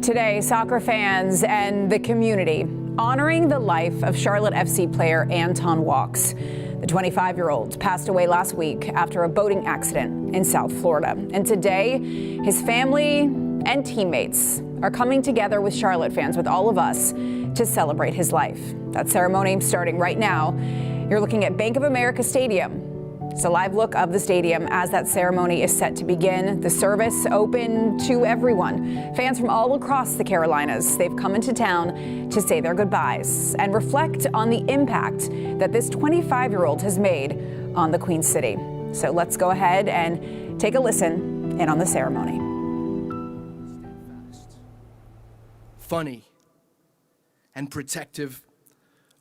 Today, soccer fans and the community honoring the life of Charlotte FC player Anton Walkes. The 25-year-old passed away last week after a boating accident in South Florida. And today, his family and teammates are coming together with Charlotte fans, with all of us, to celebrate his life. That ceremony starting right now. You're looking at Bank of America Stadium. It's a live look of the stadium as that ceremony is set to begin. The service open to everyone. Fans from all across the Carolinas, they've come into town to say their goodbyes and reflect on the impact that this 25-year-old has made on the Queen City. So let's go ahead and take a listen in on the ceremony. Funny and protective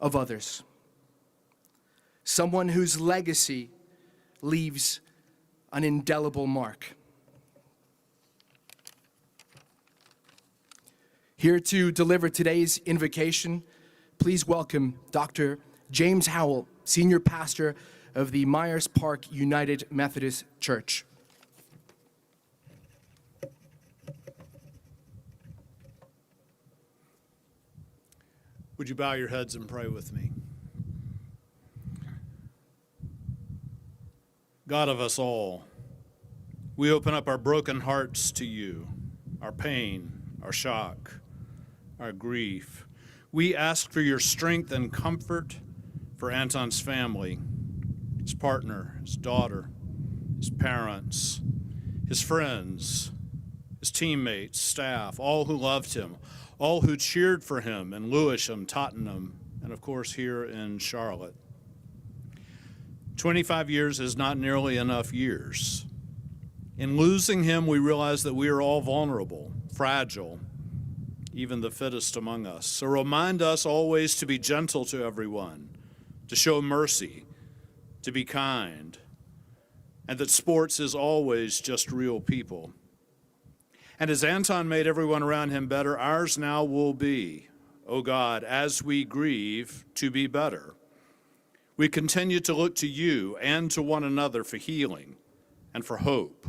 of others. Someone whose legacy leaves an indelible mark. Here to deliver today's invocation, please welcome Dr. James Howell, Senior Pastor of the Myers Park United Methodist Church. Would you bow your heads and pray with me? God of us all, we open up our broken hearts to you, our pain, our shock, our grief. We ask for your strength and comfort for Anton's family, his partner, his daughter, his parents, his friends, his teammates, staff, all who loved him, all who cheered for him in Lewisham, Tottenham, and of course here in Charlotte. 25 years is not nearly enough years. In losing him, we realize that we are all vulnerable, fragile, even the fittest among us. So remind us always to be gentle to everyone, to show mercy, to be kind, and that sports is always just real people. And as Anton made everyone around him better, ours now will be, oh God, as we grieve, to be better. We continue to look to you and to one another for healing and for hope.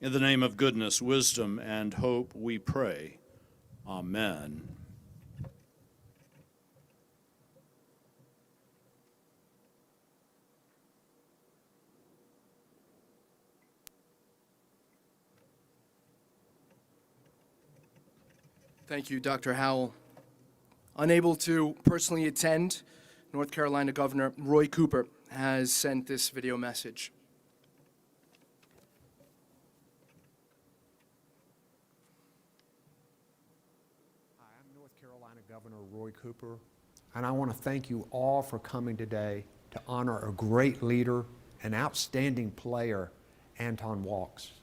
In the name of goodness, wisdom, and hope, we pray. Amen. Thank you, Dr. Howell. Unable to personally attend, North Carolina Governor Roy Cooper has sent this video message. Hi, I'm North Carolina Governor Roy Cooper, and I want to thank you all for coming today to honor a great leader, an outstanding player, Anton Walkes.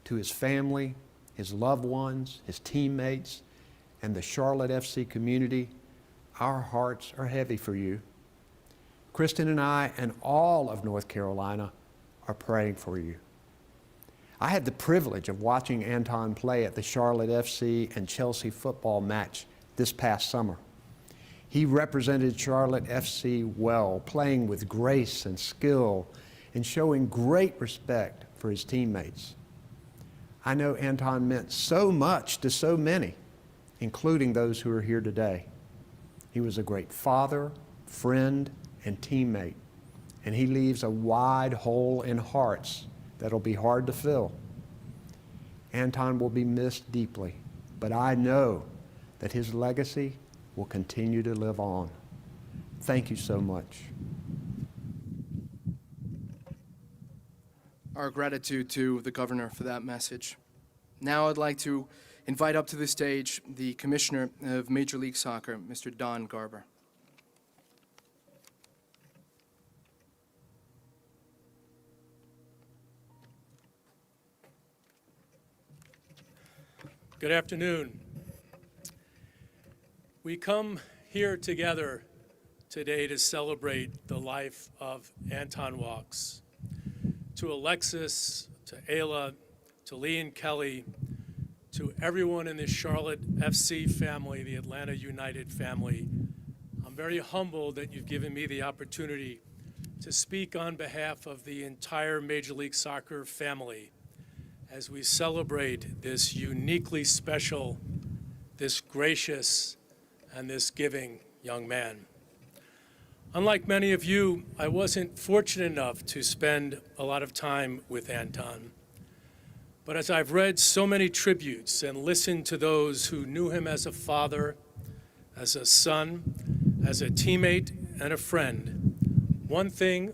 To his family, his loved ones, his teammates, and the Charlotte FC community, our hearts are heavy for you. Kristen and I and all of North Carolina are praying for you. I had the privilege of watching Anton play at the Charlotte FC and Chelsea football match this past summer. He represented Charlotte FC well, playing with grace and skill and showing great respect for his teammates. I know Anton meant so much to so many, including those who are here today. He was a great father, friend, and teammate, and he leaves a wide hole in hearts that'll be hard to fill. Anton will be missed deeply, but I know that his legacy will continue to live on. Thank you so much. Our gratitude to the governor for that message. Now I'd like to invite up to the stage the Commissioner of Major League Soccer, Mr. Don Garber. Good afternoon. We come here together today to celebrate the life of Anton Walkes. To Alexis, to Ayla, to Lee and Kelly, to everyone in the Charlotte FC family, the Atlanta United family, I'm very humbled that you've given me the opportunity to speak on behalf of the entire Major League Soccer family as we celebrate this uniquely special, this gracious, and this giving young man. Unlike many of you, I wasn't fortunate enough to spend a lot of time with Anton. But as I've read so many tributes and listened to those who knew him as a father, as a son, as a teammate, and a friend, one thing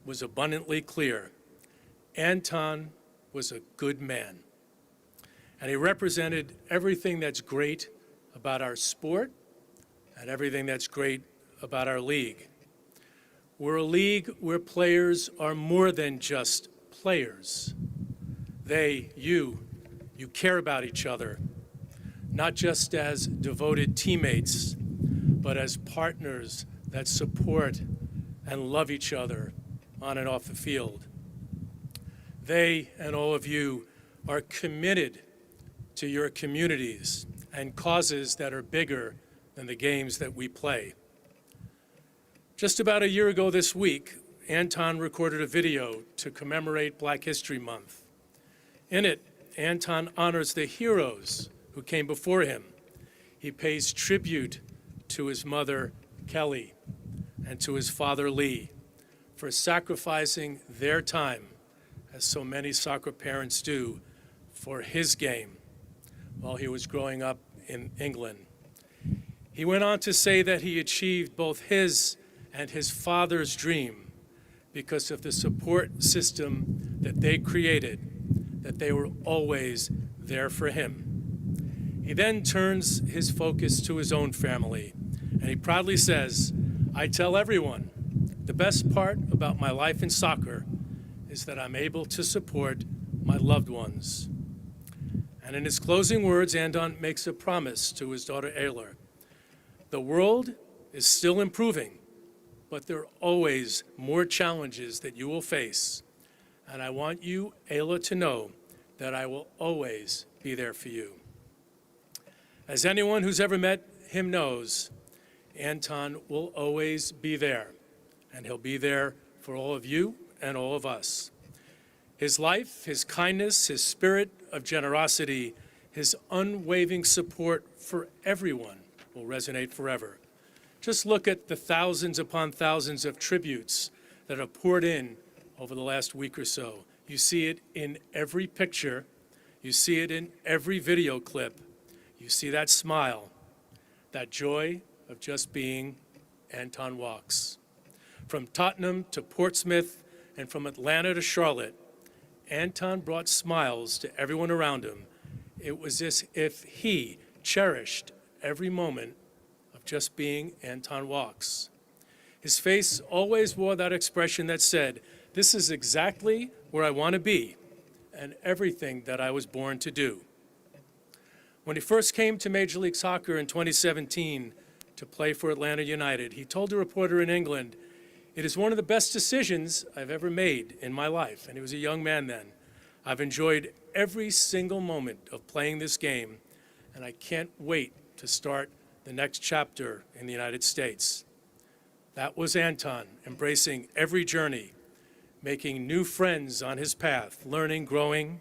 was abundantly clear. Anton was a good man. And he represented everything that's great about our sport and everything that's great about our league. We're a league where players are more than just players. You care about each other, not just as devoted teammates, but as partners that support and love each other on and off the field. They and all of you are committed to your communities and causes that are bigger than the games that we play. Just about a year ago this week, Anton recorded a video to commemorate Black History Month. In it, Anton honors the heroes who came before him. He pays tribute to his mother, Kelly, and to his father, Lee, for sacrificing their time, as so many soccer parents do, for his game while he was growing up in England. He went on to say that he achieved both his and his father's dream because of the support system that they created, that they were always there for him. He then turns his focus to his own family, and he proudly says, "I tell everyone, the best part about my life in soccer is that I'm able to support my loved ones." And in his closing words, Anton makes a promise to his daughter Ayla. The world is still improving, but there are always more challenges that you will face. And I want you, Ayla, to know that I will always be there for you. As anyone who's ever met him knows, Anton will always be there, and he'll be there for all of you and all of us. His life, his kindness, his spirit of generosity, his unwavering support for everyone will resonate forever. Just look at the thousands upon thousands of tributes that have poured in over the last week or so. You see it in every picture. You see it in every video clip. You see that smile, that joy of just being Anton Walkes. From Tottenham to Portsmouth and from Atlanta to Charlotte, Anton brought smiles to everyone around him. It was as if he cherished every moment of just being Anton Walkes. His face always wore that expression that said, "This is exactly where I want to be and everything that I was born to do." When he first came to Major League Soccer in 2017 to play for Atlanta United, he told a reporter in England, "It is one of the best decisions I've ever made in my life." And he was a young man then. "I've enjoyed every single moment of playing this game, and I can't wait to start the next chapter in the United States." That was Anton, embracing every journey, making new friends on his path, learning, growing,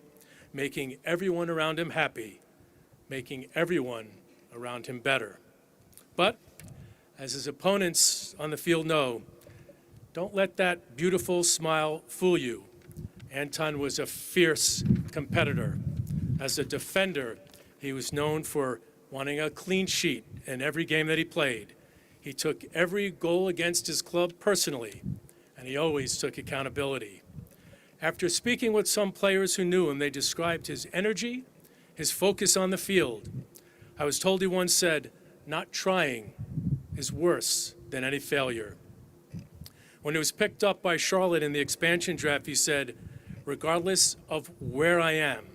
making everyone around him happy, making everyone around him better. But, as his opponents on the field know, don't let that beautiful smile fool you. Anton was a fierce competitor. As a defender, he was known for wanting a clean sheet in every game that he played. He took every goal against his club personally, and he always took accountability. After speaking with some players who knew him, they described his energy, his focus on the field. I was told he once said, "Not trying is worse than any failure." When he was picked up by Charlotte in the expansion draft, he said, "Regardless of where I am,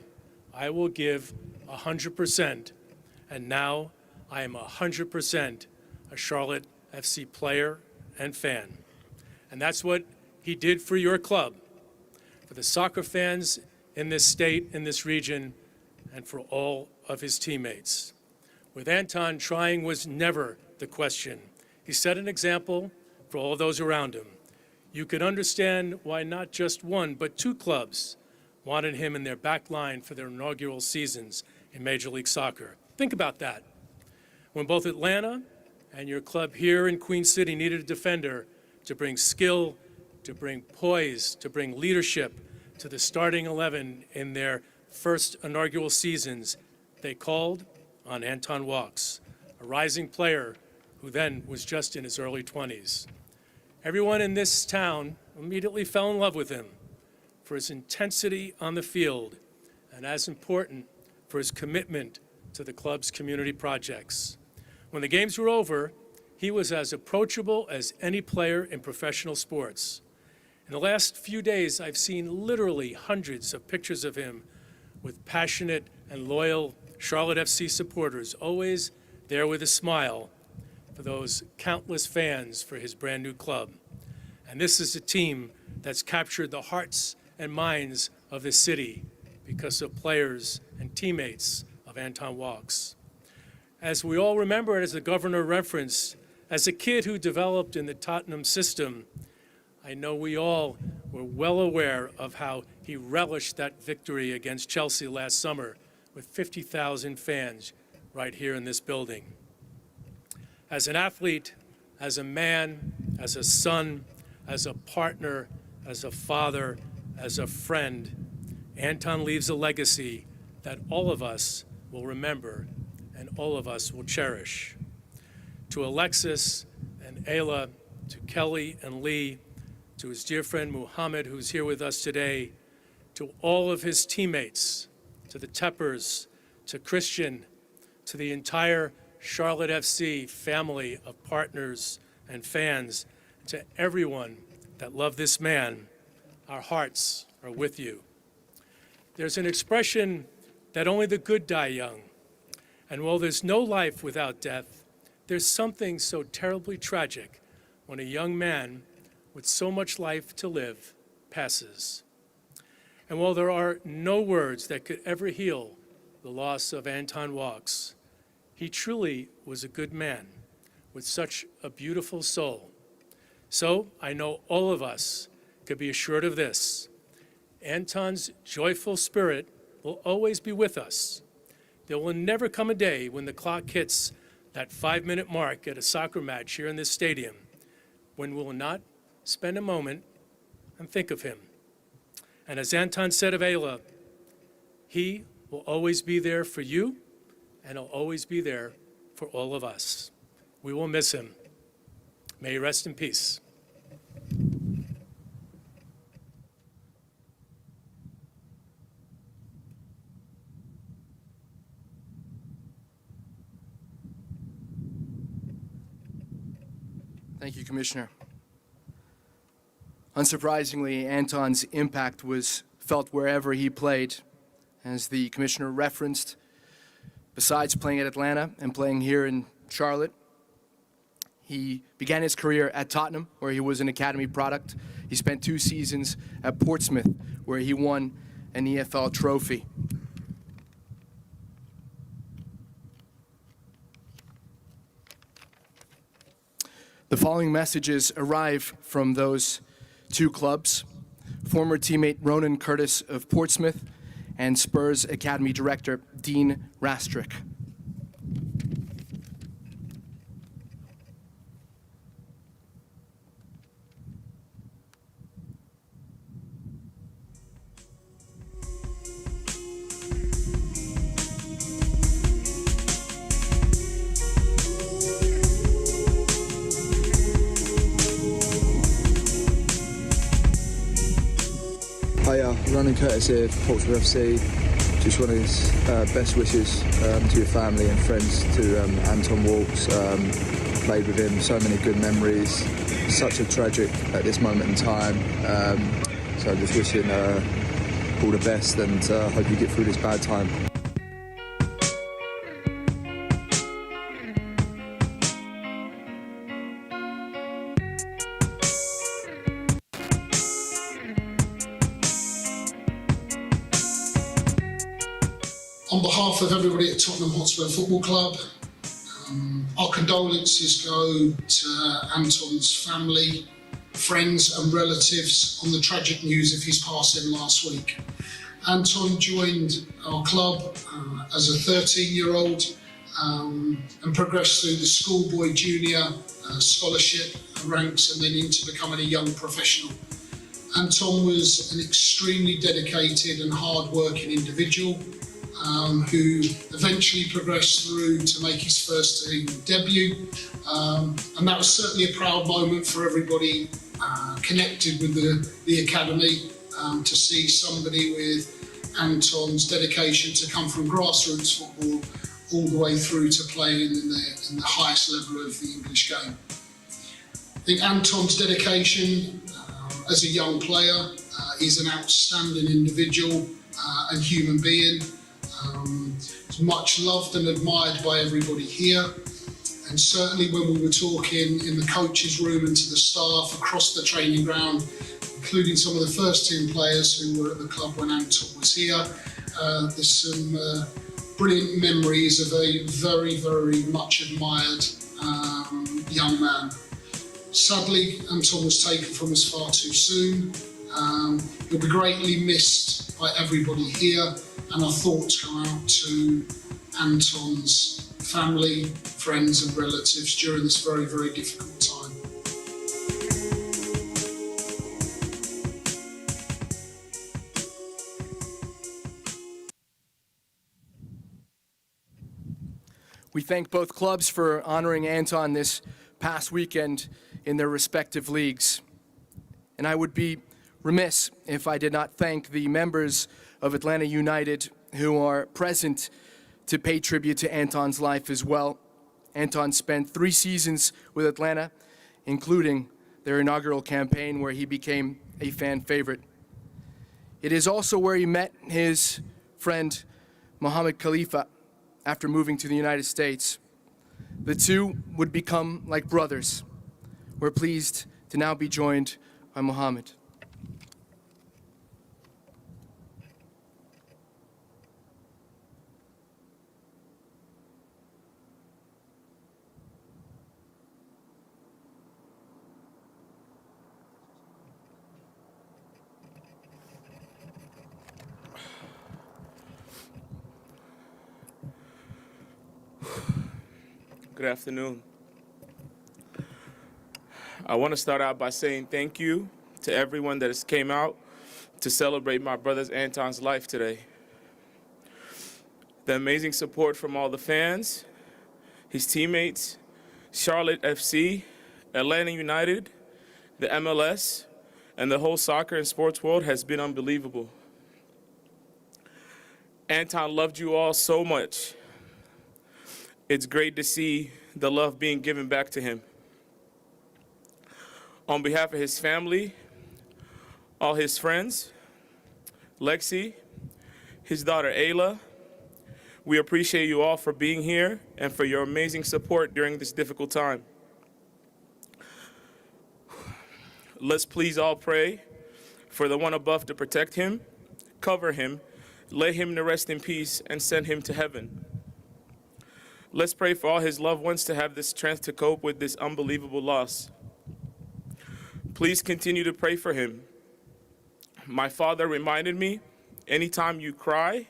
I will give 100%, and now I am 100% a Charlotte FC player and fan." And that's what he did for your club, for the soccer fans in this state, in this region, and for all of his teammates. With Anton, trying was never the question. He set an example for all those around him. You could understand why not just one, but two clubs wanted him in their back line for their inaugural seasons in Major League Soccer. Think about that. When both Atlanta and your club here in Queen City needed a defender to bring skill, to bring poise, to bring leadership to the starting 11 in their first inaugural seasons, they called on Anton Walkes, a rising player who then was just in his early 20s. Everyone in this town immediately fell in love with him for his intensity on the field, and as important, for his commitment to the club's community projects. When the games were over, he was as approachable as any player in professional sports. In the last few days, I've seen literally hundreds of pictures of him with passionate and loyal Charlotte FC supporters, always there with a smile for those countless fans for his brand new club. And this is a team that's captured the hearts and minds of the city because of players and teammates of Anton Walkes. As we all remember, as the governor referenced, as a kid who developed in the Tottenham system, I know we all were well aware of how he relished that victory against Chelsea last summer with 50,000 fans right here in this building. As an athlete, as a man, as a son, as a partner, as a father, as a friend, Anton leaves a legacy that all of us will remember and all of us will cherish. To Alexis and Ayla, to Kelly and Lee, to his dear friend Muhammad, who's here with us today, to all of his teammates, to the Teppers, to Christian, to the entire Charlotte FC family of partners and fans, to everyone that loved this man, our hearts are with you. There's an expression that only the good die young. And while there's no life without death, there's something so terribly tragic when a young man with so much life to live passes. And while there are no words that could ever heal the loss of Anton Walkes, he truly was a good man with such a beautiful soul. So I know all of us could be assured of this: Anton's joyful spirit will always be with us. There will never come a day when the clock hits that 5-minute mark at a soccer match here in this stadium when we will not spend a moment and think of him. And as Anton said of Ayla, he will always be there for you, and he'll always be there for all of us. We will miss him. May he rest in peace. Thank you, Commissioner. Unsurprisingly, Anton's impact was felt wherever he played. As the Commissioner referenced, besides playing at Atlanta and playing here in Charlotte, he began his career at Tottenham, where he was an academy product. He spent 2 seasons at Portsmouth, where he won an EFL trophy. The following messages arrive from those 2 clubs: former teammate Ronan Curtis of Portsmouth and Spurs Academy Director Dean Rastrick. Hiya, Ronan Curtis here for Portsmouth FC. Just want his best wishes to your family and friends, to Anton Walkes. Played with him, so many good memories. Such a tragic at this moment in time. So I'm just wishing all the best, and hope you get through this bad time. On behalf of everybody at Tottenham Hotspur Football Club, our condolences go to Anton's family, friends and relatives on the tragic news of his passing last week. Anton joined our club as a 13-year-old and progressed through the schoolboy junior scholarship ranks and then into becoming a young professional. Anton was an extremely dedicated and hard-working individual who eventually progressed through to make his first team debut, and that was certainly a proud moment for everybody connected with the academy, to see somebody with Anton's dedication to come from grassroots football all the way through to playing in the highest level of the English game. I think Anton's dedication as a young player is an outstanding individual and human being. He's much loved and admired by everybody here, and certainly when we were talking in the coaches' room and to the staff across the training ground, including some of the first team players who were at the club when Anton was here, there's some brilliant memories of a very, very much admired young man. Sadly, Anton was taken from us far too soon. He'll be greatly missed by everybody here, and our thoughts go out to Anton's family, friends and relatives during this very, very difficult time. We thank both clubs for honoring Anton this past weekend in their respective leagues. And I would be remiss if I did not thank the members of Atlanta United who are present to pay tribute to Anton's life as well. Anton spent 3 seasons with Atlanta, including their inaugural campaign where he became a fan favorite. It is also where he met his friend Mohammed Khalifa after moving to the United States. The two would become like brothers. We're pleased to now be joined by Mohammed. Good afternoon. I want to start out by saying thank you to everyone that has came out to celebrate my brother's Anton's life today. The amazing support from all the fans, his teammates, Charlotte FC, Atlanta United, the MLS, and the whole soccer and sports world has been unbelievable. Anton loved you all so much. It's great to see the love being given back to him. On behalf of his family, all his friends, Lexi, his daughter Ayla, we appreciate you all for being here and for your amazing support during this difficult time. Let's please all pray for the one above to protect him, cover him, lay him to rest in peace, and send him to heaven. Let's pray for all his loved ones to have the strength to cope with this unbelievable loss. Please continue to pray for him. My father reminded me, anytime you cry,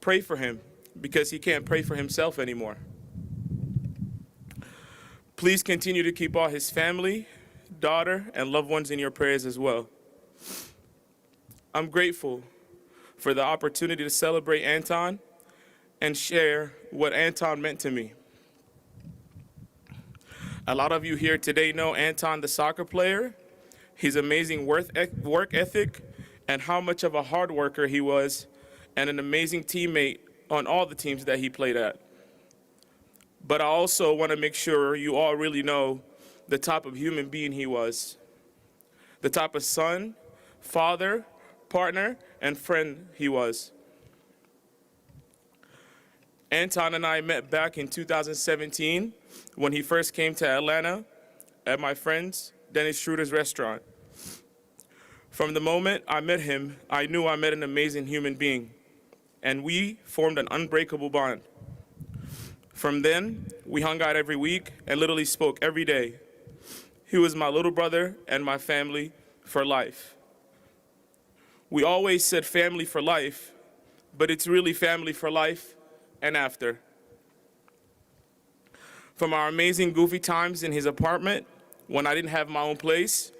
pray for him, because he can't pray for himself anymore. Please continue to keep all his family, daughter, and loved ones in your prayers as well. I'm grateful for the opportunity to celebrate Anton and share what Anton meant to me. A lot of you here today know Anton, the soccer player, his amazing work ethic, and how much of a hard worker he was, and an amazing teammate on all the teams that he played at. But I also want to make sure you all really know the type of human being he was, the type of son, father, partner, and friend he was. Anton and I met back in 2017 when he first came to Atlanta at my friend's Dennis Schroeder's restaurant. From the moment I met him, I knew I met an amazing human being, and we formed an unbreakable bond. From then, we hung out every week and literally spoke every day. He was my little brother and my family for life. We always said family for life, but it's really family for life and after. From our amazing goofy times in his apartment when I didn't have my own place,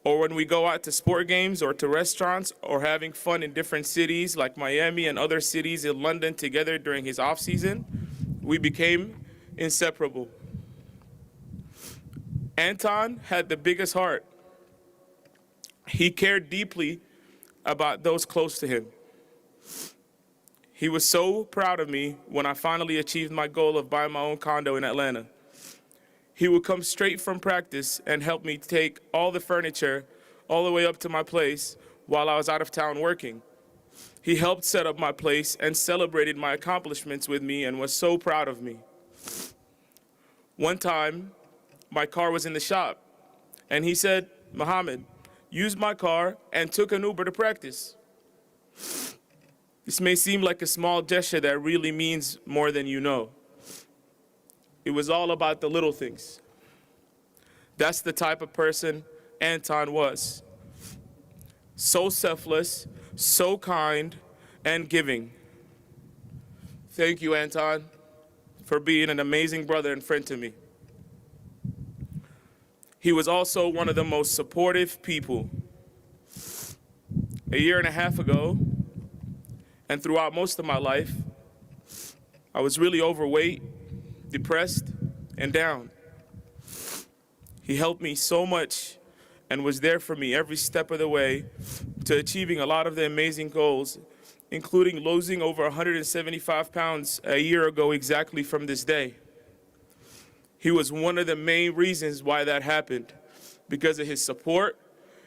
or when we go out to sport games or to restaurants, or having fun in different cities like Miami and other cities in London together during his off season, we became inseparable. Anton had the biggest heart. He cared deeply about those close to him. He was so proud of me when I finally achieved my goal of buying my own condo in Atlanta. He would come straight from practice and help me take all the furniture all the way up to my place while I was out of town working. He helped set up my place and celebrated my accomplishments with me and was so proud of me. One time, my car was in the shop, and he said, "Muhammad, use my car," and took an Uber to practice. This may seem like a small gesture that really means more than you know. It was all about the little things. That's the type of person Anton was. So selfless, so kind, and giving. Thank you, Anton, for being an amazing brother and friend to me. He was also one of the most supportive people. A year and a half ago, and throughout most of my life, I was really overweight, depressed, and down. He helped me so much and was there for me every step of the way to achieving a lot of the amazing goals, including losing over 175 pounds a year ago exactly from this day. He was one of the main reasons why that happened, because of his support,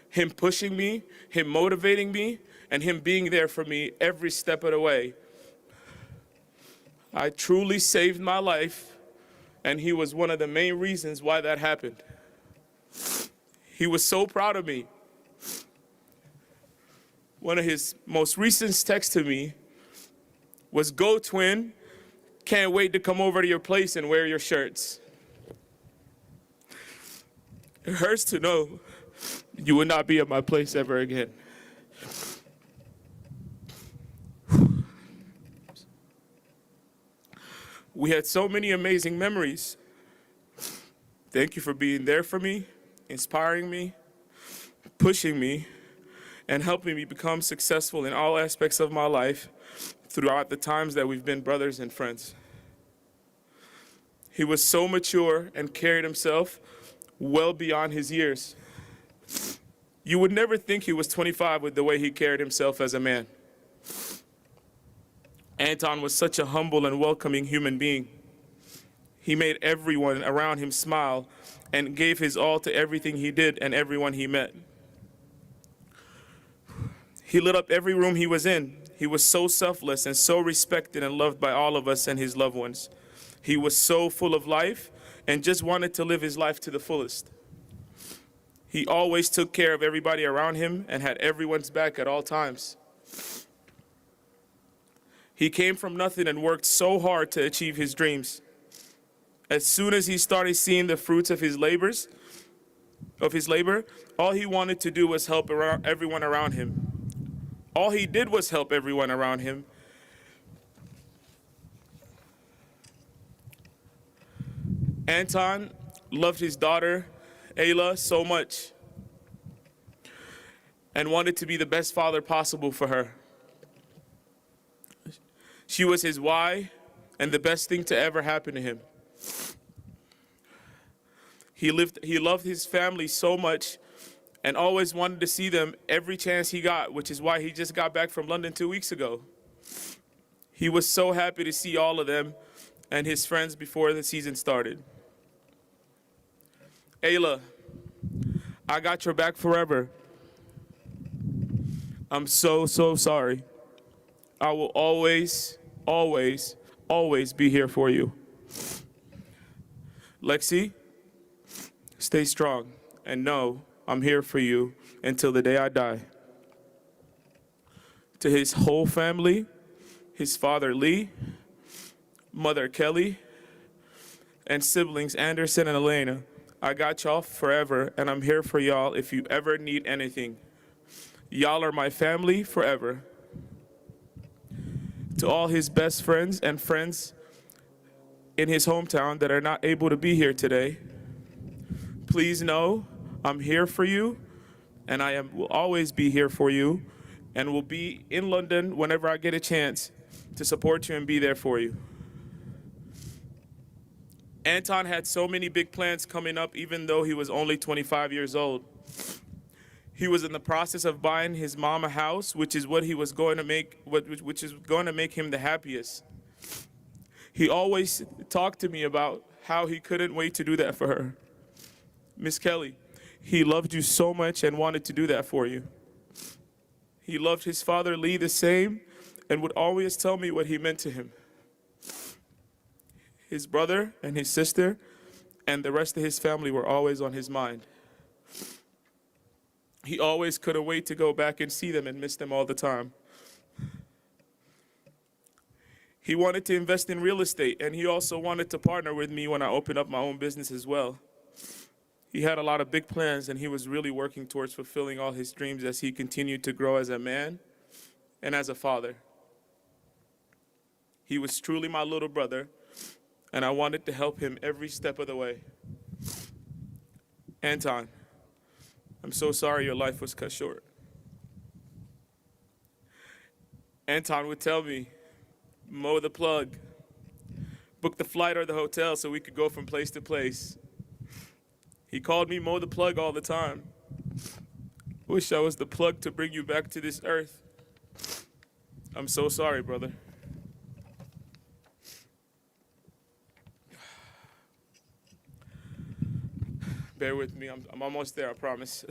him pushing me, him motivating me, and him being there for me every step of the way. I truly saved my life, and he was one of the main reasons why that happened. He was so proud of me. One of his most recent texts to me was, "Go, twin. Can't wait to come over to your place and wear your shirts." It hurts to know you will not be at my place ever again. We had so many amazing memories. Thank you for being there for me, inspiring me, pushing me, and helping me become successful in all aspects of my life throughout the times that we've been brothers and friends. He was so mature and carried himself well beyond his years. You would never think he was 25 with the way he carried himself as a man. Anton was such a humble and welcoming human being. He made everyone around him smile and gave his all to everything he did and everyone he met. He lit up every room he was in. He was so selfless and so respected and loved by all of us and his loved ones. He was so full of life and just wanted to live his life to the fullest. He always took care of everybody around him and had everyone's back at all times. He came from nothing and worked so hard to achieve his dreams. As soon as he started seeing the fruits of his labor, all he wanted to do was help everyone around him. All he did was help everyone around him. Anton loved his daughter, Ayla, so much and wanted to be the best father possible for her. She was his why and the best thing to ever happen to him. He loved his family so much and always wanted to see them every chance he got, which is why he just got back from London 2 weeks ago. He was so happy to see all of them and his friends before the season started. Ayla, I got your back forever. I'm so, so sorry. I will always, always, always be here for you. Lexi, stay strong and know I'm here for you until the day I die. To his whole family, his father Lee, mother Kelly, and siblings Anderson and Elena, I got y'all forever and I'm here for y'all if you ever need anything. Y'all are my family forever. To all his best friends and friends in his hometown that are not able to be here today, please know I'm here for you, and will always be here for you, and will be in London whenever I get a chance to support you and be there for you. Anton had so many big plans coming up, even though he was only 25 years old. He was in the process of buying his mom a house, which is what he was going to make, which is going to make him the happiest. He always talked to me about how he couldn't wait to do that for her. Miss Kelly, he loved you so much and wanted to do that for you. He loved his father, Lee, the same, and would always tell me what he meant to him. His brother and his sister and the rest of his family were always on his mind. He always couldn't wait to go back and see them and miss them all the time. He wanted to invest in real estate, and he also wanted to partner with me when I opened up my own business as well. He had a lot of big plans, and he was really working towards fulfilling all his dreams as he continued to grow as a man and as a father. He was truly my little brother, and I wanted to help him every step of the way. Anton, I'm so sorry your life was cut short. Anton would tell me, mow the plug, book the flight or the hotel so we could go from place to place. He called me mow the plug all the time. Wish I was the plug to bring you back to this earth. I'm so sorry, brother. Bear with me, I'm almost there, I promise.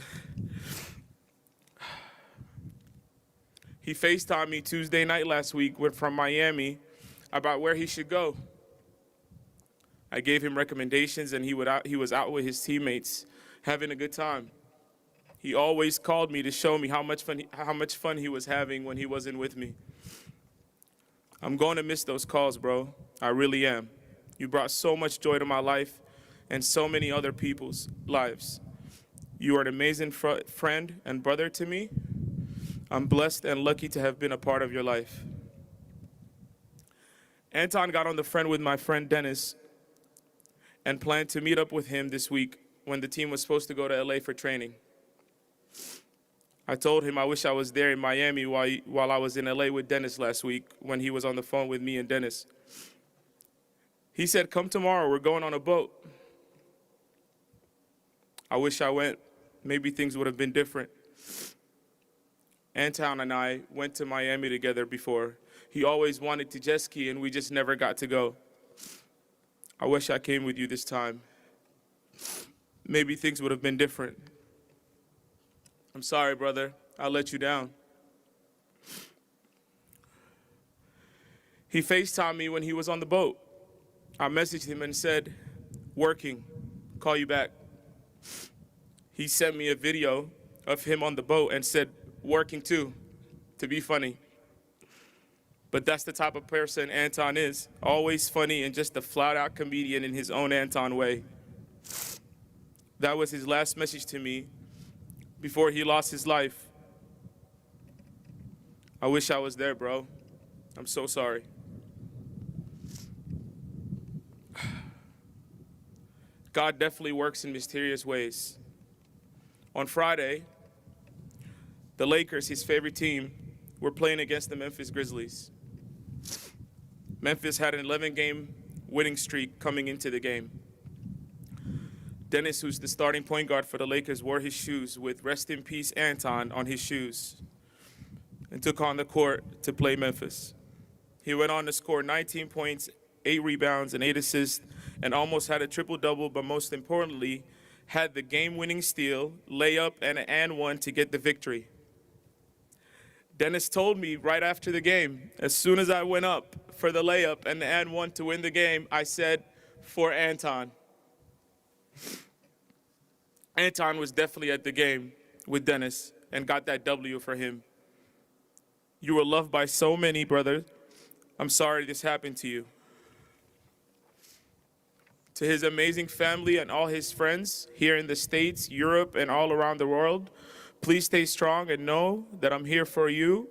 He FaceTimed me Tuesday night last week from Miami about where he should go. I gave him recommendations, and he was out with his teammates having a good time. He always called me to show me how much fun he was having when he wasn't with me. I'm going to miss those calls, bro. I really am. You brought so much joy to my life and so many other people's lives. You are an amazing friend and brother to me. I'm blessed and lucky to have been a part of your life. Anton got on the phone with my friend Dennis and planned to meet up with him this week when the team was supposed to go to LA for training. I told him I wish I was there in Miami while I was in LA with Dennis last week when he was on the phone with me and Dennis. He said, "Come tomorrow, we're going on a boat." I wish I went. Maybe things would have been different. Anton and I went to Miami together before. He always wanted to jet ski, and we just never got to go. I wish I came with you this time. Maybe things would have been different. I'm sorry, brother. I let you down. He FaceTimed me when he was on the boat. I messaged him and said, "Working, call you back." He sent me a video of him on the boat and said, "Working too," to be funny. But that's the type of person Anton is, always funny and just a flat-out comedian in his own Anton way. That was his last message to me before he lost his life. I wish I was there, bro. I'm so sorry. God definitely works in mysterious ways. On Friday, the Lakers, his favorite team, were playing against the Memphis Grizzlies. Memphis had an 11-game winning streak coming into the game. Dennis, who's the starting point guard for the Lakers, wore his shoes with "Rest in Peace Anton" on his shoes and took on the court to play Memphis. He went on to score 19 points, 8 rebounds, and 8 assists, and almost had a triple-double, but most importantly, had the game-winning steal, layup, and an and-one to get the victory. Dennis told me right after the game, as soon as I went up for the layup and the and-one to win the game, I said, "For Anton." Anton was definitely at the game with Dennis and got that W for him. You were loved by so many, brother. I'm sorry this happened to you. To his amazing family and all his friends here in the States, Europe, and all around the world, Please stay strong and know that I'm here for you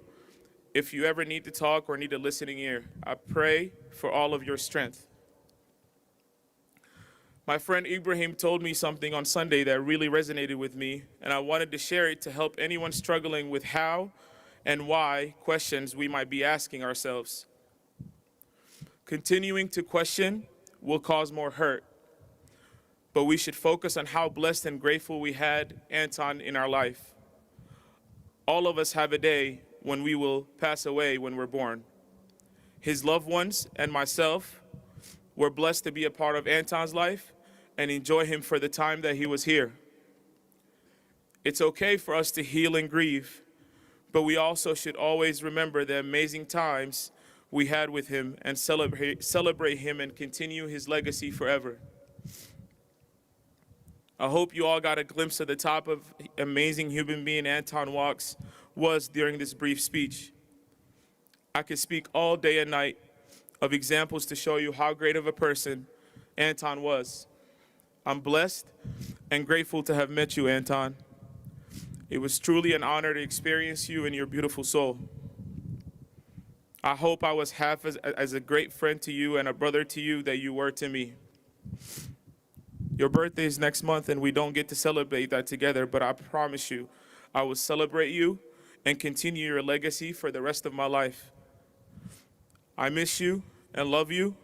if you ever need to talk or need a listening ear. I pray for all of your strength. My friend Ibrahim told me something on Sunday that really resonated with me, and I wanted to share it to help anyone struggling with how and why questions we might be asking ourselves. Continuing to question will cause more hurt, but we should focus on how blessed and grateful we had Anton in our life. All of us have a day when we will pass away when we're born. His loved ones and myself were blessed to be a part of Anton's life and enjoy him for the time that he was here. It's okay for us to heal and grieve, but we also should always remember the amazing times we had with him and celebrate him and continue his legacy forever. I hope you all got a glimpse of the type of amazing human being Anton Walkes was during this brief speech. I could speak all day and night of examples to show you how great of a person Anton was. I'm blessed and grateful to have met you, Anton. It was truly an honor to experience you and your beautiful soul. I hope I was half as a great friend to you and a brother to you that you were to me. Your birthday is next month and we don't get to celebrate that together, but I promise you, I will celebrate you and continue your legacy for the rest of my life. I miss you and love you.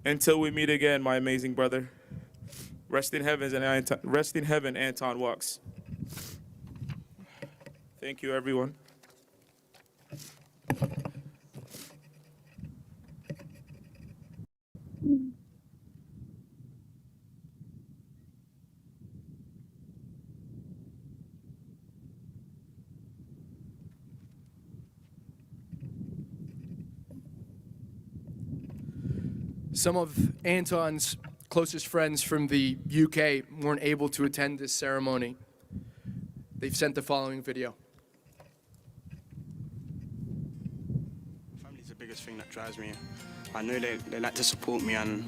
Until we meet again, my amazing brother. Rest in heaven, Anton Walkes. Thank you, everyone. Some of Anton's closest friends from the UK weren't able to attend this ceremony. They've sent the following video. Family's the biggest thing that drives me. I know they like to support me, and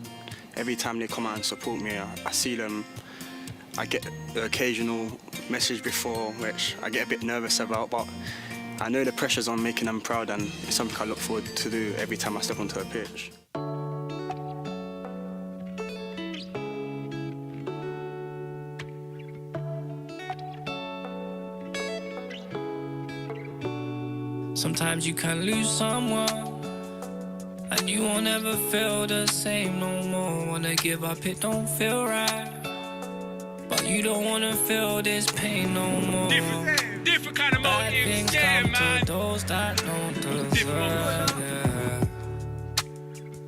every time they come out and support me, I see them. I get the occasional message before, which I get a bit nervous about, but I know the pressure's on making them proud, and it's something I look forward to do every time I step onto a pitch. Sometimes you can lose someone, and you won't ever feel the same no more. Wanna give up, it don't feel right, but you don't wanna feel this pain no more. Different kind of motives, yeah, come man. to those that don't deserve, yeah.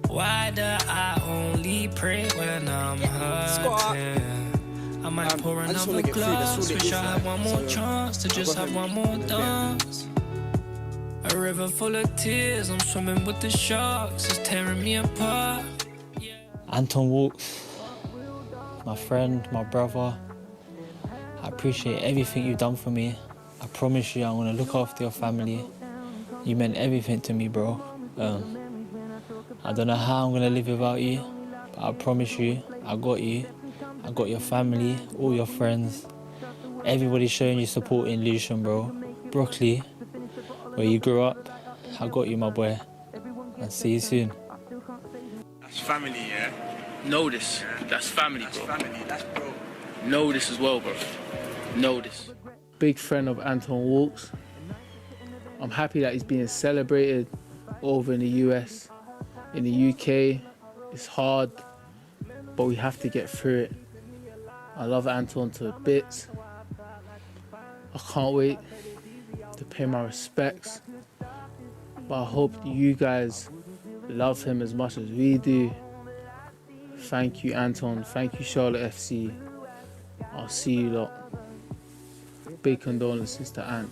Why do I only pray when I'm hurting? I might pour another glass, wish I had one more chance to just have one more dance. A river full of tears, I'm swimming with the sharks, it's tearing me apart. Yeah. Anton Walkes, my friend, my brother. I appreciate everything you've done for me. I promise you I'm gonna look after your family. You meant everything to me, bro. I don't know how I'm gonna live without you, but I promise you, I got you. I got your family, all your friends. Everybody's showing you support in Lucian, bro. Brooklyn, where you grew up, I got you, my boy. I'll see you soon. That's family, yeah? Know this. That's family, bro. That's family. That's bro. Know this as well, bro. Know this. Big friend of Anton Walkes. I'm happy that he's being celebrated over in the US. In the UK, it's hard, but we have to get through it. I love Anton to bits. I can't wait to pay my respects, but I hope you guys love him as much as we do. Thank you, Anton. Thank you, Charlotte FC. I'll see you lot. Big condolences to Ant.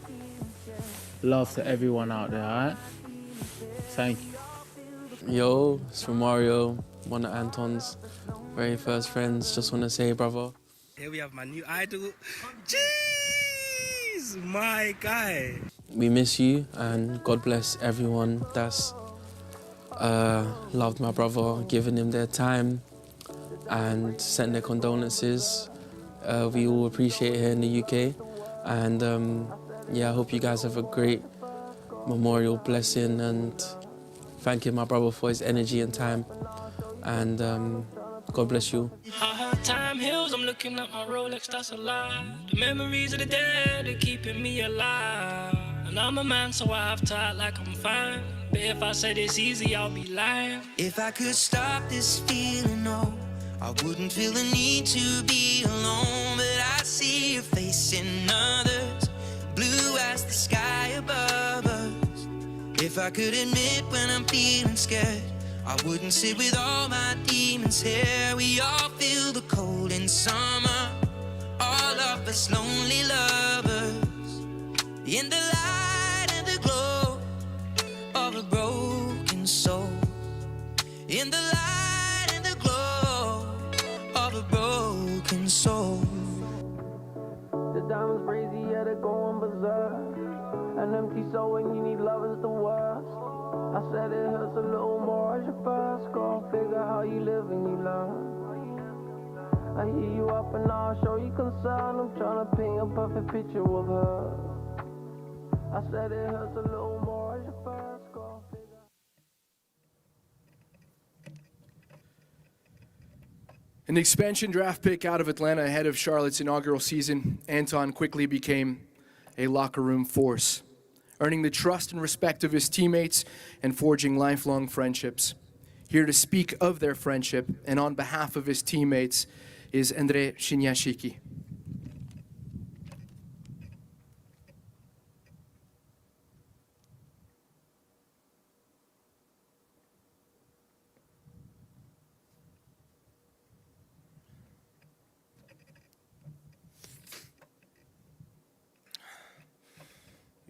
Love to everyone out there, alright? Thank you. Yo, it's from Mario, one of Anton's very first friends. Just want to say, brother. Here we have my new idol. Jeez, my guy. We miss you, and God bless everyone that's loved my brother, given him their time and sent their condolences. We all appreciate it here in the UK. And yeah, I hope you guys have a great memorial blessing, and thanking my brother for his energy and time. And God bless you. Time heals, I'm looking at my Rolex, that's a lie. The memories of the dead are keeping me alive. And I'm a man, so I have to act like I'm fine. But if I said it's easy, I'll be lying. If I could stop this feeling, no, I wouldn't feel the need to be alone. But I see your face in others, blue as the sky above us. If I could admit when I'm feeling scared, I wouldn't sit with all my demons here. We all feel the cold in summer, all of us lonely lovers, in the light and the glow of a broken soul, in the light and the glow of a broken soul. The diamonds crazy, yeah, they're going berserk. An empty soul when you need love is the worst. I said it hurts a little more as you first go. Figure how you live and you learn. I hear you up and I'll show you concern. I'm trying to paint a perfect picture of her. I said it hurts a little more as you first go. An expansion draft pick out of Atlanta ahead of Charlotte's inaugural season, Anton quickly became a locker room force, earning the trust and respect of his teammates and forging lifelong friendships. Here to speak of their friendship and on behalf of his teammates is Andre Shinyashiki.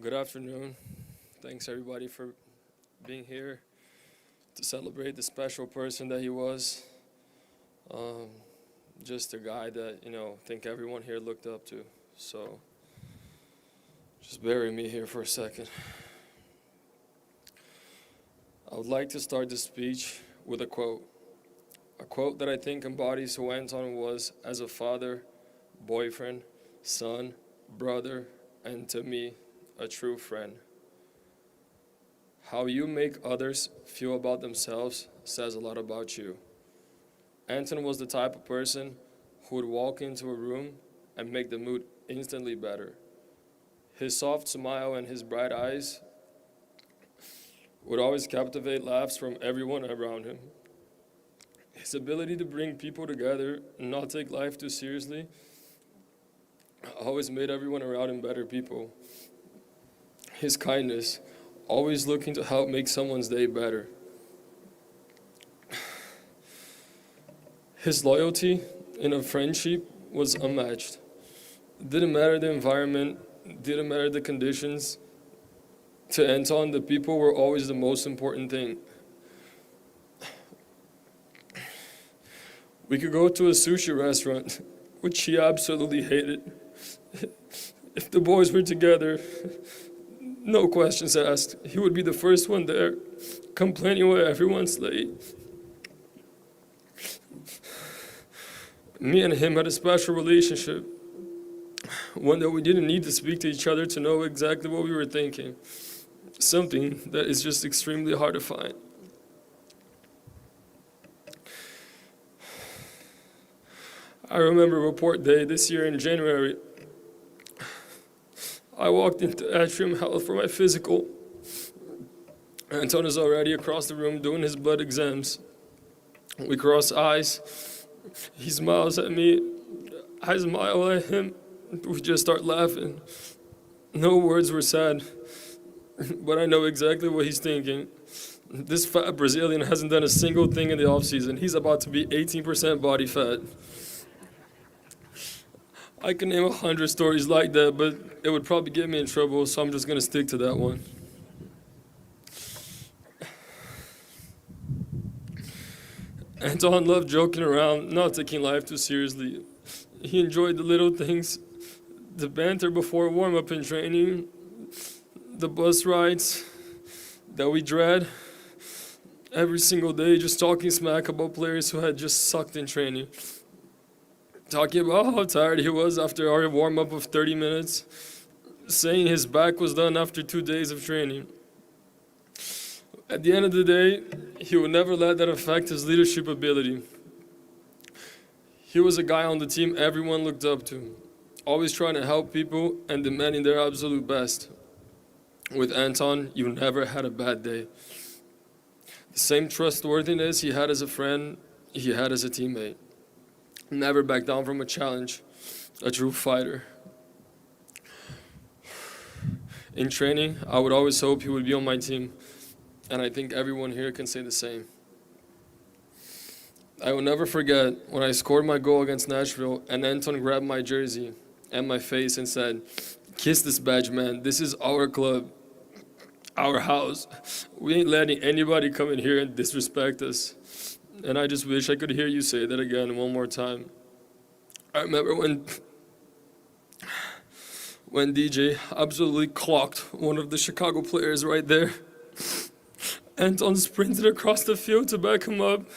Good afternoon. Thanks everybody for being here to celebrate the special person that he was. Just a guy that, I think everyone here looked up to. So just bury me here for a second. I would like to start this speech with a quote that I think embodies who Anton was as a father, boyfriend, son, brother, and to me, a true friend. How you make others feel about themselves says a lot about you. Anton was the type of person who would walk into a room and make the mood instantly better. His soft smile and his bright eyes would always captivate laughs from everyone around him. His ability to bring people together and not take life too seriously always made everyone around him better people. His kindness, always looking to help make someone's day better. His loyalty in a friendship was unmatched. Didn't matter the environment, didn't matter the conditions. To Anton, the people were always the most important thing. We could go to a sushi restaurant, which he absolutely hated. If the boys were together, no questions asked, he would be the first one there, complaining why everyone's late. Me and him had a special relationship, one that we didn't need to speak to each other to know exactly what we were thinking, something that is just extremely hard to find. I remember report day this year in January. I walked into Atrium Health for my physical. Anton is already across the room doing his blood exams. We cross eyes. He smiles at me. I smile at him. We just start laughing. No words were said, but I know exactly what he's thinking. This fat Brazilian hasn't done a single thing in the off-season. He's about to be 18% body fat. I can name 100 stories like that, but it would probably get me in trouble, so I'm just going to stick to that one. Anton loved joking around, not taking life too seriously. He enjoyed the little things, the banter before warm-up and training, the bus rides that we dread every single day, just talking smack about players who had just sucked in training. talking about how tired he was after our warm-up of 30 minutes, saying his back was done after 2 days of training. At the end of the day, he would never let that affect his leadership ability. He was a guy on the team everyone looked up to, always trying to help people and demanding their absolute best. With Anton, you never had a bad day. The same trustworthiness he had as a friend, he had as a teammate. Never backed down from a challenge, a true fighter. In training, I would always hope he would be on my team, and I think everyone here can say the same. I will never forget when I scored my goal against Nashville and Anton grabbed my jersey and my face and said, "Kiss this badge, man. This is our club, our house. We ain't letting anybody come in here and disrespect us." And I just wish I could hear you say that again one more time. I remember when DJ absolutely clocked one of the Chicago players right there. Anton sprinted across the field to back him up,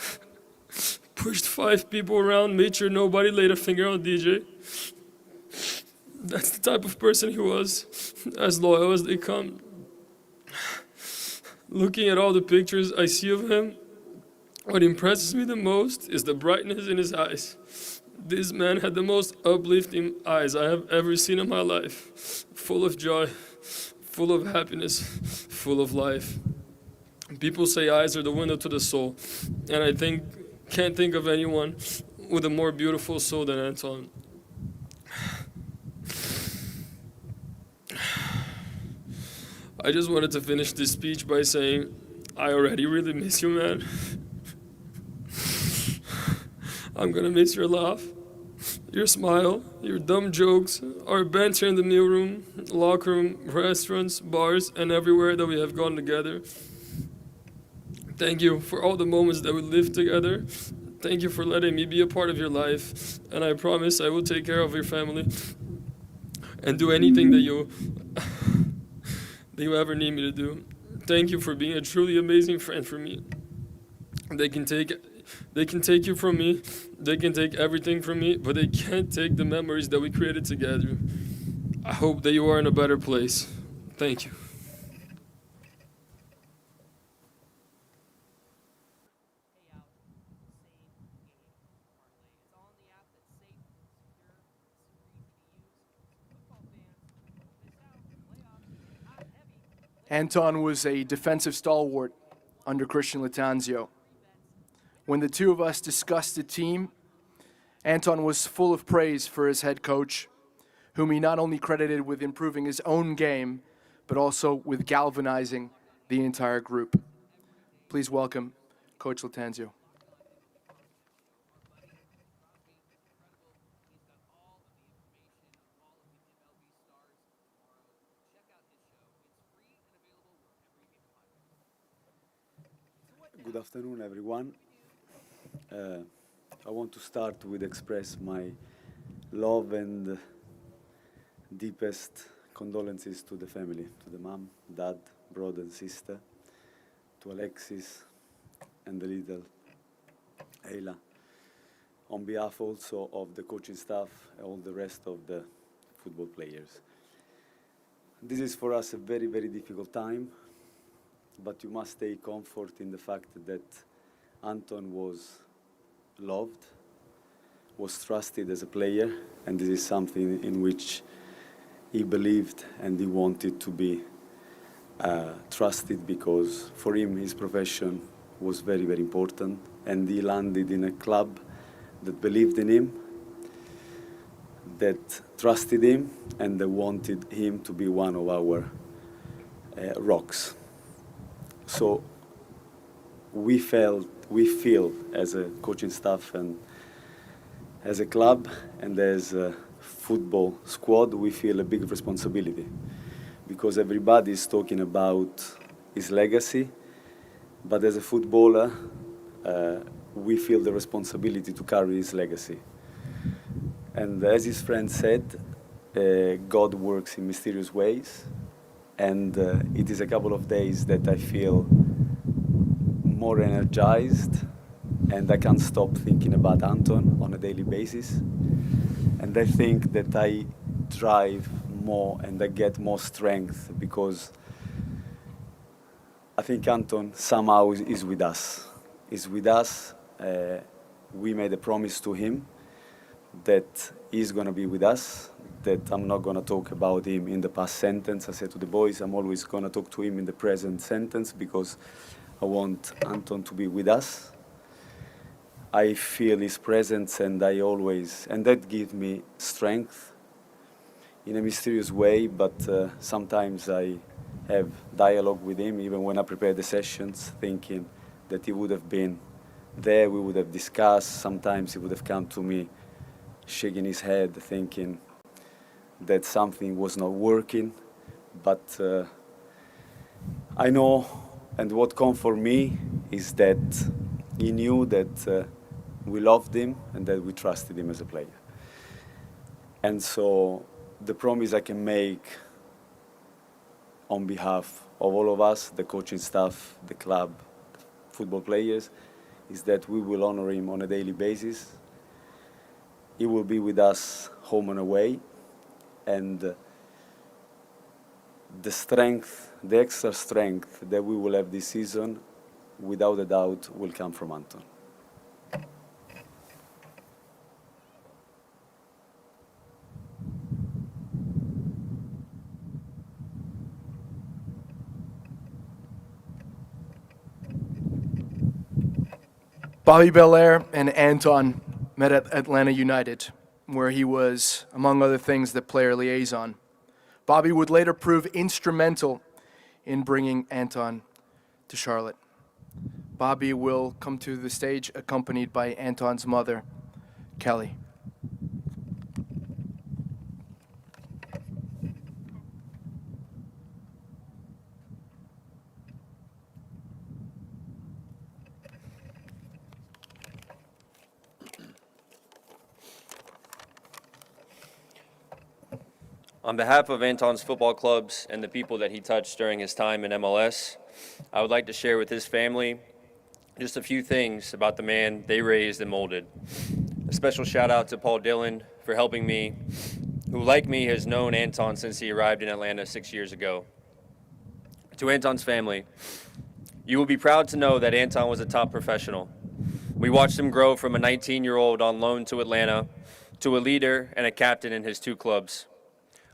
pushed 5 people around, made sure nobody laid a finger on DJ. That's the type of person he was, as loyal as they come. Looking at all the pictures I see of him, what impresses me the most is the brightness in his eyes. This man had the most uplifting eyes I have ever seen in my life. Full of joy, full of happiness, full of life. People say eyes are the window to the soul, and I can't think of anyone with a more beautiful soul than Anton. I just wanted to finish this speech by saying, I already really miss you, man. I'm gonna miss your laugh, your smile, your dumb jokes, our banter in the meal room, locker room, restaurants, bars, and everywhere that we have gone together. Thank you for all the moments that we lived together. Thank you for letting me be a part of your life. And I promise I will take care of your family and do anything that you ever need me to do. Thank you for being a truly amazing friend for me. They can take you from me, they can take everything from me, but they can't take the memories that we created together. I hope that you are in a better place. Thank you. Anton was a defensive stalwart under Christian Lattanzio. When the two of us discussed the team, Anton was full of praise for his head coach, whom he not only credited with improving his own game, but also with galvanizing the entire group. Please welcome Coach Lattanzio. Good afternoon, everyone. I want to start with express my love and deepest condolences to the family, to the mom, dad, brother and sister, to Alexis and the little Ayla. On behalf also of the coaching staff and all the rest of the football players. This is for us a very, very difficult time, but you must take comfort in the fact that Anton was loved, was trusted as a player, and this is something in which he believed and he wanted to be trusted, because for him his profession was very, very important, and he landed in a club that believed in him, that trusted him, and that wanted him to be one of our rocks. So we feel as a coaching staff and as a club and as a football squad, we feel a big responsibility, because everybody is talking about his legacy, but as a footballer, we feel the responsibility to carry his legacy. And as his friend said, God works in mysterious ways, and it is a couple of days that I feel more energized, and I can't stop thinking about Anton on a daily basis. And I think that I drive more and I get more strength because I think Anton somehow is with us. Is with us. We made a promise to him that he's going to be with us, that I'm not going to talk about him in the past sentence. I said to the boys, I'm always going to talk to him in the present sentence because I want Anton to be with us. I feel his presence and that gives me strength in a mysterious way, but sometimes I have dialogue with him, even when I prepare the sessions, thinking that he would have been there, we would have discussed. Sometimes he would have come to me shaking his head, thinking that something was not working. But I know, and what comforts me is that he knew that we loved him and that we trusted him as a player. And so the promise I can make on behalf of all of us, the coaching staff, the club, football players, is that we will honor him on a daily basis. He will be with us home and away, and the strength, the extra strength that we will have this season, without a doubt, will come from Anton. Bobby Belair and Anton met at Atlanta United, where he was, among other things, the player liaison. Bobby would later prove instrumental in bringing Anton to Charlotte. Bobby will come to the stage accompanied by Anton's mother, Kelly. On behalf of Anton's football clubs and the people that he touched during his time in MLS, I would like to share with his family just a few things about the man they raised and molded. A special shout out to Paul Dillon for helping me, who like me has known Anton since he arrived in Atlanta 6 years ago. To Anton's family, you will be proud to know that Anton was a top professional. We watched him grow from a 19-year-old on loan to Atlanta to a leader and a captain in his 2 clubs.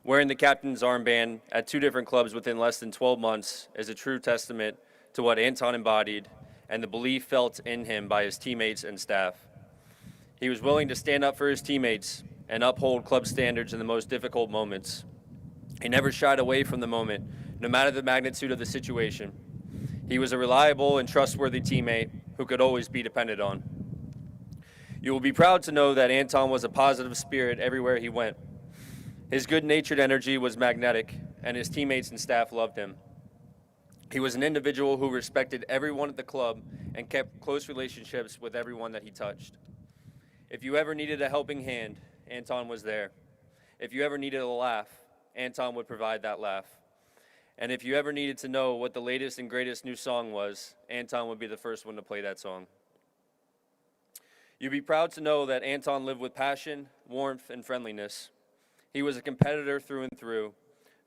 Wearing the captain's armband at 2 different clubs within less than 12 months is a true testament to what Anton embodied and the belief felt in him by his teammates and staff. He was willing to stand up for his teammates and uphold club standards in the most difficult moments. He never shied away from the moment, no matter the magnitude of the situation. He was a reliable and trustworthy teammate who could always be depended on. You will be proud to know that Anton was a positive spirit everywhere he went. His good-natured energy was magnetic, and his teammates and staff loved him. He was an individual who respected everyone at the club and kept close relationships with everyone that he touched. If you ever needed a helping hand, Anton was there. If you ever needed a laugh, Anton would provide that laugh. And if you ever needed to know what the latest and greatest new song was, Anton would be the first one to play that song. You'd be proud to know that Anton lived with passion, warmth, and friendliness. He was a competitor through and through,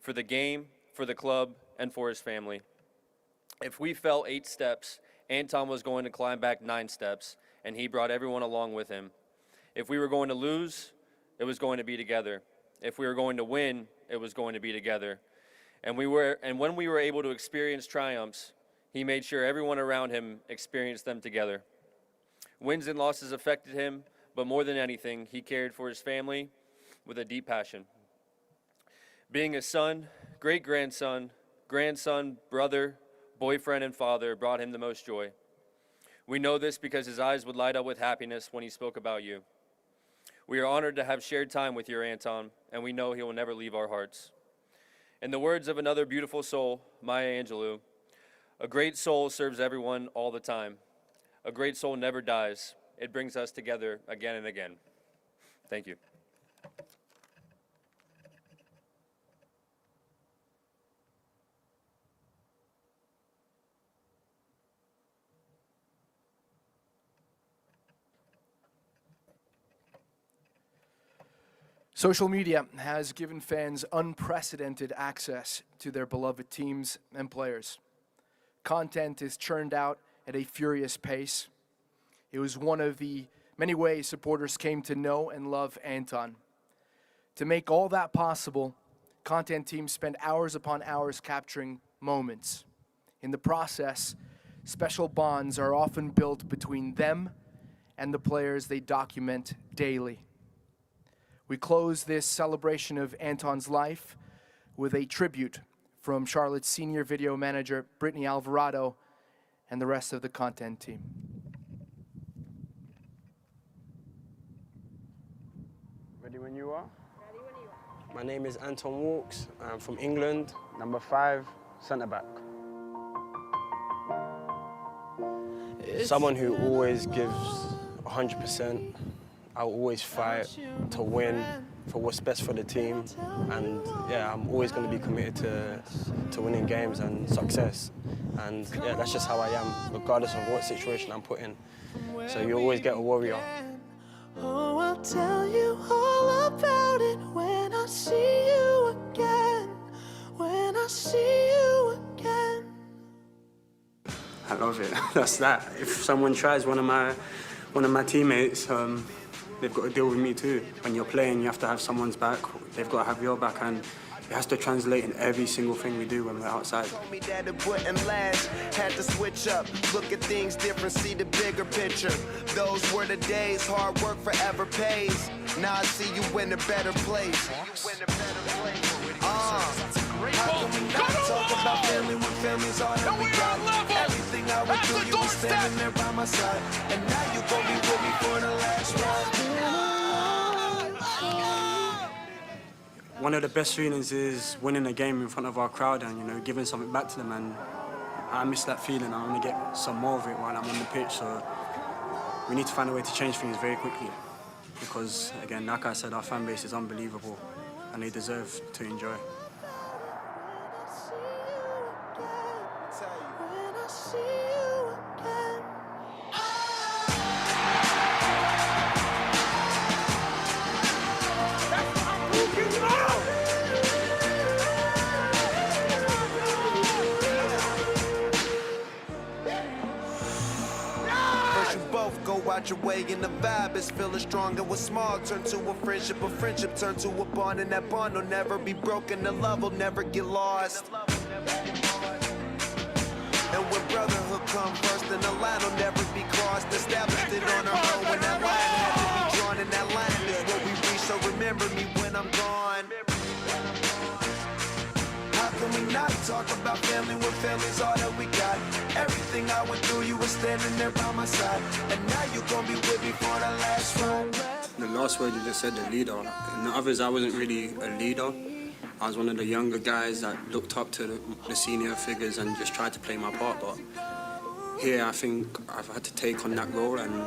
for the game, for the club, and for his family. If we fell 8 steps, Anton was going to climb back 9 steps, and he brought everyone along with him. If we were going to lose, it was going to be together. If we were going to win, it was going to be together. And when we were able to experience triumphs, he made sure everyone around him experienced them together. Wins and losses affected him, but more than anything, he cared for his family with a deep passion. Being a son, great-grandson, grandson, brother, boyfriend, and father brought him the most joy. We know this because his eyes would light up with happiness when he spoke about you. We are honored to have shared time with your Anton, and we know he will never leave our hearts. In the words of another beautiful soul, Maya Angelou, a great soul serves everyone all the time. A great soul never dies. It brings us together again and again. Thank you. Social media has given fans unprecedented access to their beloved teams and players. Content is churned out at a furious pace. It was one of the many ways supporters came to know and love Anton. To make all that possible, content teams spend hours upon hours capturing moments. In the process, special bonds are often built between them and the players they document daily. We close this celebration of Anton's life with a tribute from Charlotte's senior video manager, Brittany Alvarado, and the rest of the content team. Ready when you are? Ready when you are. My name is Anton Walkes. I'm from England, number 5, centre-back. Someone who always gives 100%. I'll always fight to win for what's best for the team. And yeah, I'm always going to be committed to winning games and success. And yeah, that's just how I am, regardless of what situation I'm put in. So you always get a warrior. Oh, I'll tell you all about it when I see you again. When I see you again. I love it. That's that. If someone tries one of my teammates, they've got to deal with me too. When you're playing, you have to have someone's back. They've got to have your back, and it has to translate in every single thing we do when we're outside. Told me that it wouldn't last. Had to switch up, look at things different, see the bigger picture. Those were the days, hard work forever pays. Now I see you in a better place. How can we not talk about family when family's all that we got? Everything I would do, you were standing there by my side. And now you gon' be with me for the last ride. One of the best feelings is winning a game in front of our crowd and, you know, giving something back to them. And I miss that feeling. I want to get some more of it while I'm on the pitch. So we need to find a way to change things very quickly. Because, again, like I said, our fan base is unbelievable and they deserve to enjoy. Out your way and the vibe is feeling strong. And what's small turn to a friendship turn to a bond, and that bond will never be broken. The love will never get lost. And when brotherhood comes first, then the line will never be crossed. Established it on our own when that line had to be drawn, and that line is what we reach. So remember me when I'm gone. How can we not talk about family when family's all that we got? Everything I went through, you were standing there by my side. And now you're gonna be with me for the last run. The last word you just said, the leader. In the others, I wasn't really a leader. I was one of the younger guys that looked up to the senior figures and just tried to play my part. But here, I think I've had to take on that role, and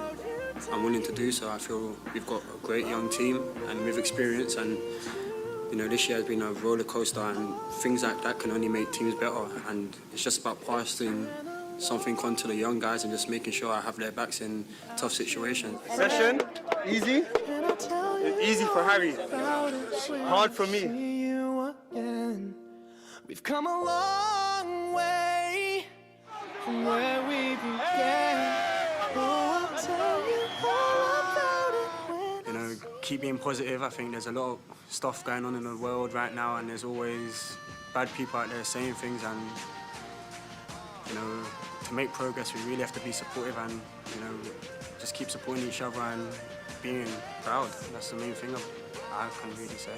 I'm willing to do so. I feel we've got a great young team and with experience, and you know, this year has been a roller coaster, and things like that can only make teams better. And it's just about passing something on to the young guys and just making sure I have their backs in tough situations. Session, easy. It's easy for Harry. Hard for me. We've come a long way from where we began. Oh, I'll tell you all about it. You know, keep being positive. I think there's a lot of stuff going on in the world right now, and there's always bad people out there saying things, and you know, to make progress we really have to be supportive and, you know, just keep supporting each other and being proud. That's the main thing I can really say.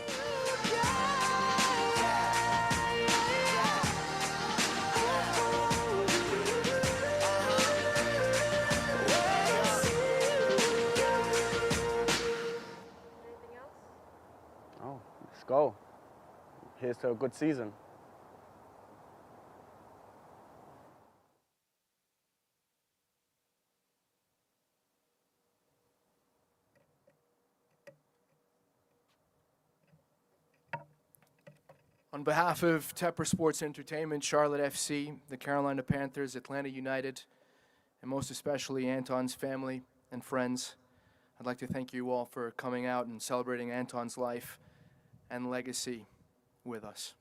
Oh, let's go. Here's to a good season. On behalf of Tepper Sports Entertainment, Charlotte FC, the Carolina Panthers, Atlanta United, and most especially Anton's family and friends, I'd like to thank you all for coming out and celebrating Anton's life and legacy with us.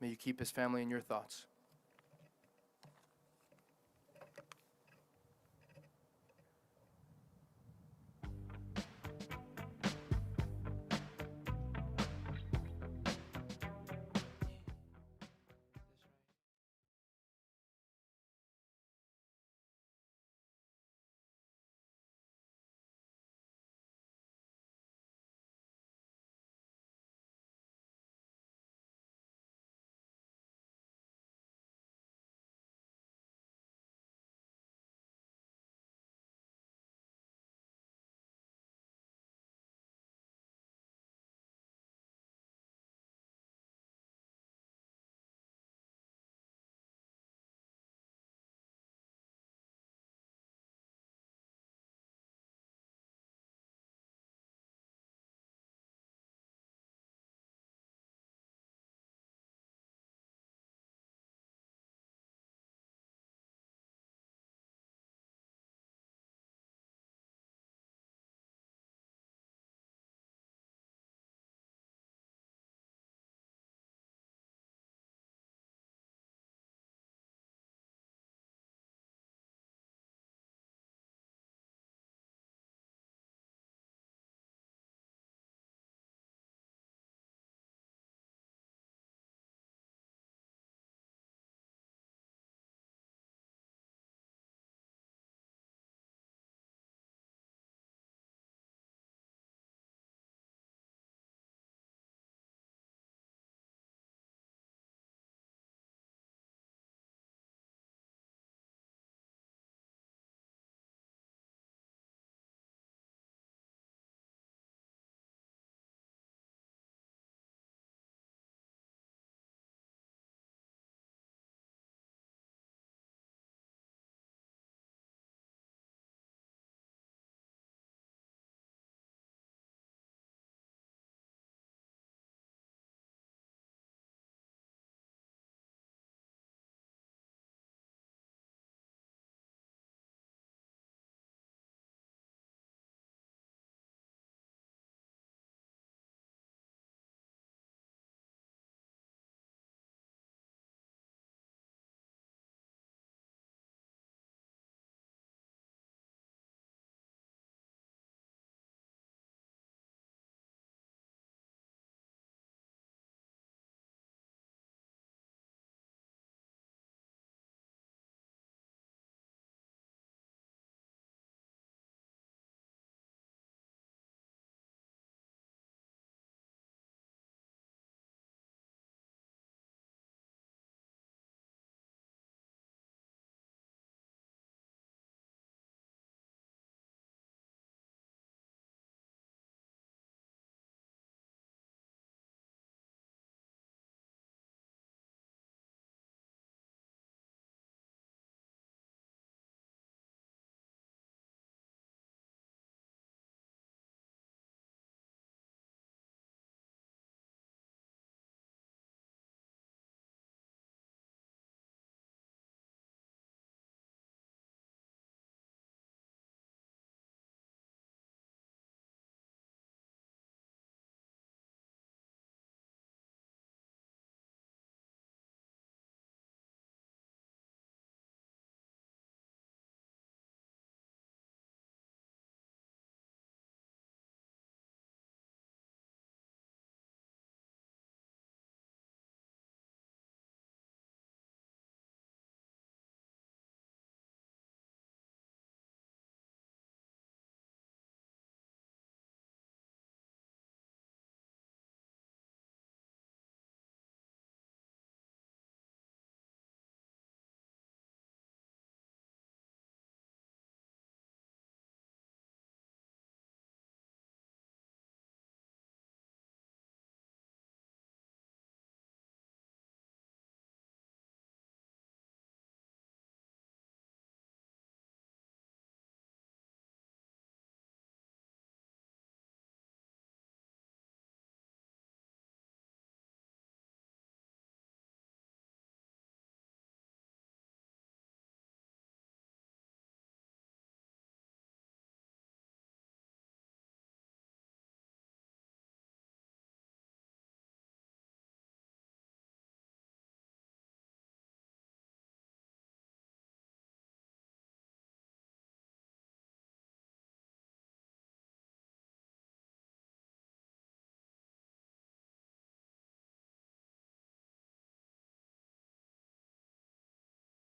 May you keep his family in your thoughts.